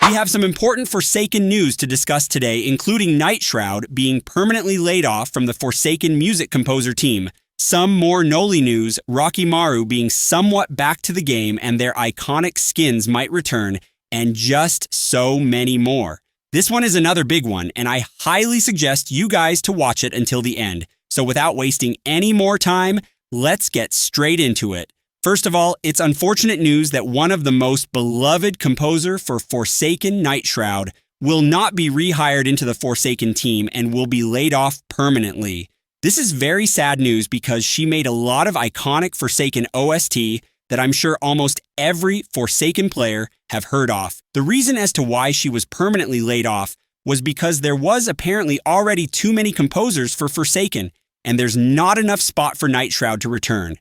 We have some important Forsaken news to discuss today, including NyhtShroud being permanently laid off from the Forsaken music composer team, some more Noli news, Rockamaru being somewhat back to the game and their iconic skins might return, and just so many more. This one is another big one, and I highly suggest you guys to watch it until the end. So without wasting any more time, let's get straight into it. First of all, it's unfortunate news that one of the most beloved composer for Forsaken, NyhtShroud, will not be rehired into the Forsaken team and will be laid off permanently. This is very sad news because she made a lot of iconic Forsaken OST that I'm sure almost every Forsaken player have heard of. The reason as to why she was permanently laid off was because there was apparently already too many composers for Forsaken, and there's not enough spot for NyhtShroud to return.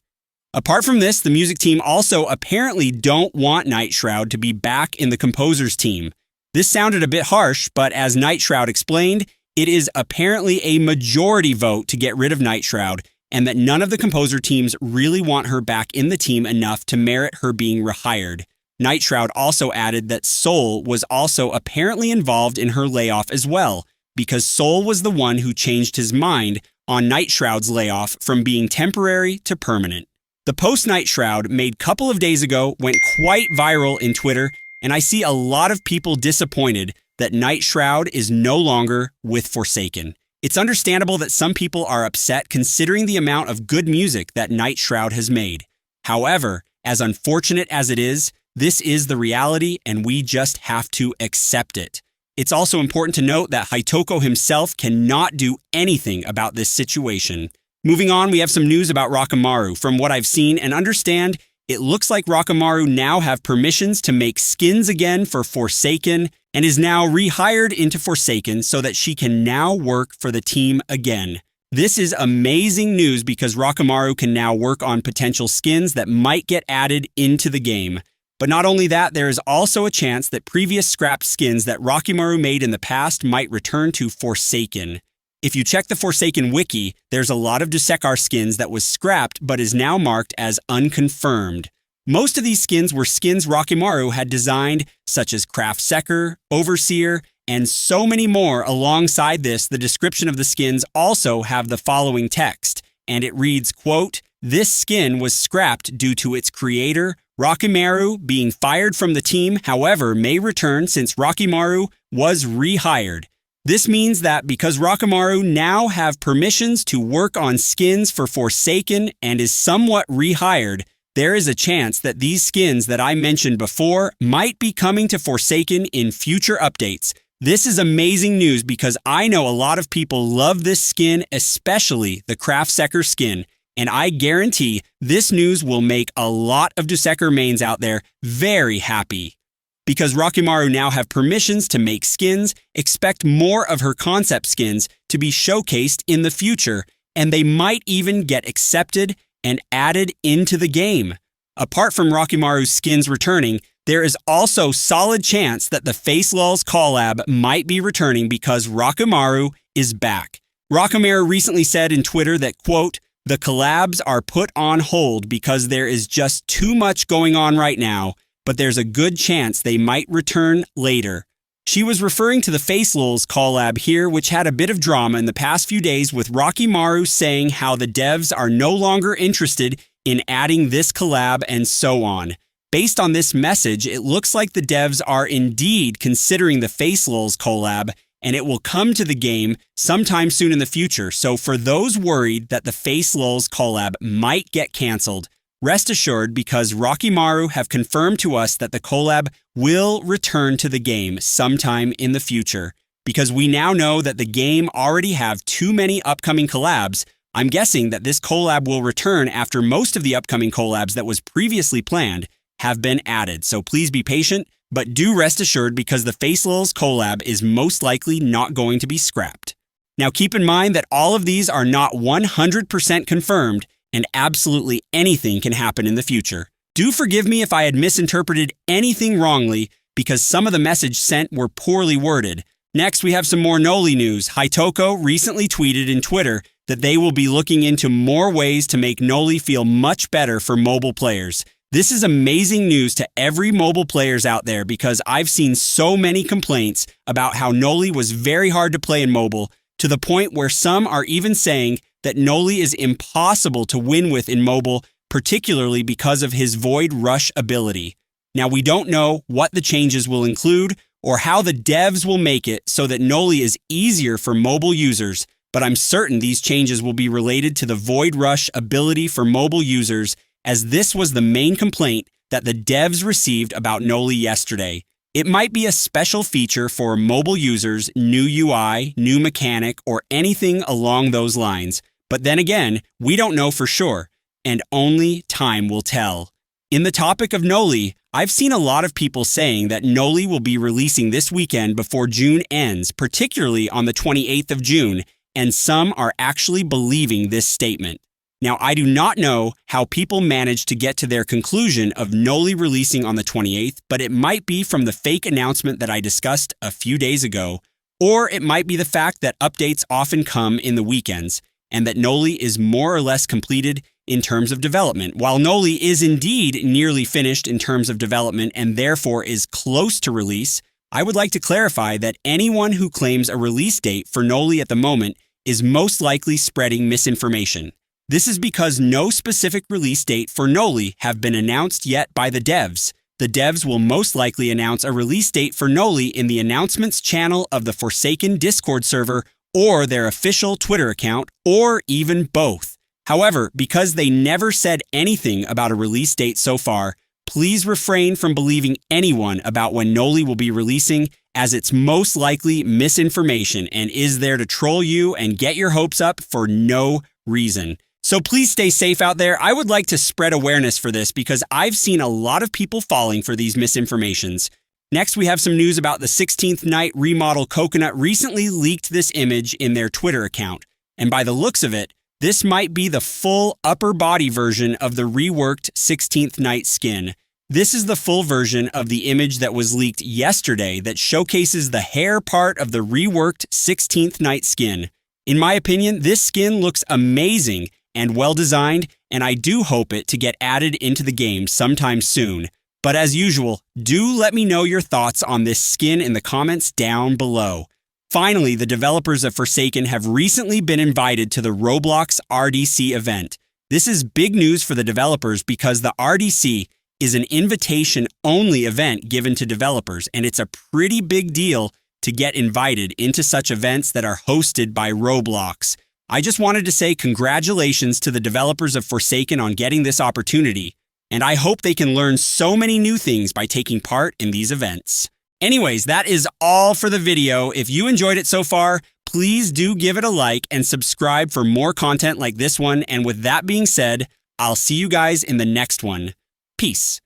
Apart from this, the music team also apparently don't want NyhtShroud to be back in the composers team. This sounded a bit harsh, but as NyhtShroud explained, it is apparently a majority vote to get rid of NyhtShroud, and that none of the composer teams really want her back in the team enough to merit her being rehired. NyhtShroud also added that Soul was also apparently involved in her layoff as well, because Soul was the one who changed his mind on NyhtShroud's layoff from being temporary to permanent. The post NyhtShroud made a couple of days ago went quite viral in Twitter, and I see a lot of people disappointed that NyhtShroud is no longer with Forsaken. It's understandable that some people are upset considering the amount of good music that NyhtShroud has made. However, as unfortunate as it is, this is the reality and we just have to accept it. It's also important to note that Hitoko himself cannot do anything about this situation. Moving on, we have some news about Rockamaru. From what I've seen and understand, it looks like Rockamaru now have permissions to make skins again for Forsaken and is now rehired into Forsaken so that she can now work for the team again. This is amazing news because Rockamaru can now work on potential skins that might get added into the game. But not only that, there is also a chance that previous scrapped skins that Rockamaru made in the past might return to Forsaken. If you check the Forsaken wiki, there's a lot of Dusekar skins that was scrapped but is now marked as unconfirmed. Most of these skins were skins Rockamaru had designed, such as Craft Secker, Overseer, and so many more. Alongside this, the description of the skins also have the following text, and it reads, quote, "This skin was scrapped due to its creator, Rockamaru, being fired from the team, however, may return since Rockamaru was rehired." This means that because Rockamaru now have permissions to work on skins for Forsaken and is somewhat rehired, there is a chance that these skins that I mentioned before might be coming to Forsaken in future updates. This is amazing news because I know a lot of people love this skin, especially the Craft Secker skin, and I guarantee this news will make a lot of Dusekar mains out there very happy. Because Rockamaru now have permissions to make skins, expect more of her concept skins to be showcased in the future, and they might even get accepted and added into the game. Apart from Rockamaru's skins returning, there is also solid chance that the Face Lulz collab might be returning because Rockamaru is back. Rockamaru recently said in Twitter that, quote, "The collabs are put on hold because there is just too much going on right now, but there's a good chance they might return later." She was referring to the Face Lulz collab here, which had a bit of drama in the past few days with Rockamaru saying how the devs are no longer interested in adding this collab and so on. Based on this message, it looks like the devs are indeed considering the Face Lulz collab, and it will come to the game sometime soon in the future. So for those worried that the Face Lulz collab might get canceled, rest assured because Rockamaru have confirmed to us that the collab will return to the game sometime in the future. Because we now know that the game already have too many upcoming collabs, I'm guessing that this collab will return after most of the upcoming collabs that was previously planned have been added. So please be patient, but do rest assured because the Face Lulz collab is most likely not going to be scrapped. Now keep in mind that all of these are not 100% confirmed, and absolutely anything can happen in the future. Do forgive me if I had misinterpreted anything wrongly because some of the message sent were poorly worded. Next, we have some more Noli news. Hitoko recently tweeted in Twitter that they will be looking into more ways to make Noli feel much better for mobile players. This is amazing news to every mobile players out there because I've seen so many complaints about how Nollie was very hard to play in mobile, to the point where some are even saying that Nollie is impossible to win with in mobile, particularly because of his Void Rush ability. Now, we don't know what the changes will include or how the devs will make it so that Nollie is easier for mobile users, but I'm certain these changes will be related to the Void Rush ability for mobile users, as this was the main complaint that the devs received about Nollie yesterday. It might be a special feature for mobile users, new UI, new mechanic, or anything along those lines. But then again, we don't know for sure, and only time will tell. In the topic of Nollie, I've seen a lot of people saying that Nollie will be releasing this weekend before June ends, particularly on the 28th of June, and some are actually believing this statement. Now, I do not know how people managed to get to their conclusion of Nollie releasing on the 28th, but it might be from the fake announcement that I discussed a few days ago, or it might be the fact that updates often come in the weekends, and that Nollie is more or less completed in terms of development. While Nollie is indeed nearly finished in terms of development and therefore is close to release, I would like to clarify that anyone who claims a release date for Nollie at the moment is most likely spreading misinformation. This is because no specific release date for Nollie have been announced yet by the devs. The devs will most likely announce a release date for Nollie in the announcements channel of the Forsaken Discord server or their official Twitter account, or even both. However, because they never said anything about a release date so far, please refrain from believing anyone about when Nollie will be releasing, as it's most likely misinformation and is there to troll you and get your hopes up for no reason. So please stay safe out there. I would like to spread awareness for this because I've seen a lot of people falling for these misinformations. Next, we have some news about the 16th Night remodel Coconut recently leaked this image in their Twitter account. And by the looks of it, this might be the full upper body version of the reworked 16th Night skin. This is the full version of the image that was leaked yesterday that showcases the hair part of the reworked 16th Night skin. In my opinion, this skin looks amazing and well designed, and I do hope it to get added into the game sometime soon. But as usual, do let me know your thoughts on this skin in the comments down below. Finally, the developers of Forsaken have recently been invited to the Roblox RDC event. This is big news for the developers because the RDC is an invitation-only event given to developers, and it's a pretty big deal to get invited into such events that are hosted by Roblox. I just wanted to say congratulations to the developers of Forsaken on getting this opportunity, and I hope they can learn so many new things by taking part in these events. Anyways, that is all for the video. If you enjoyed it so far, please do give it a like and subscribe for more content like this one. And with that being said, I'll see you guys in the next one. Peace.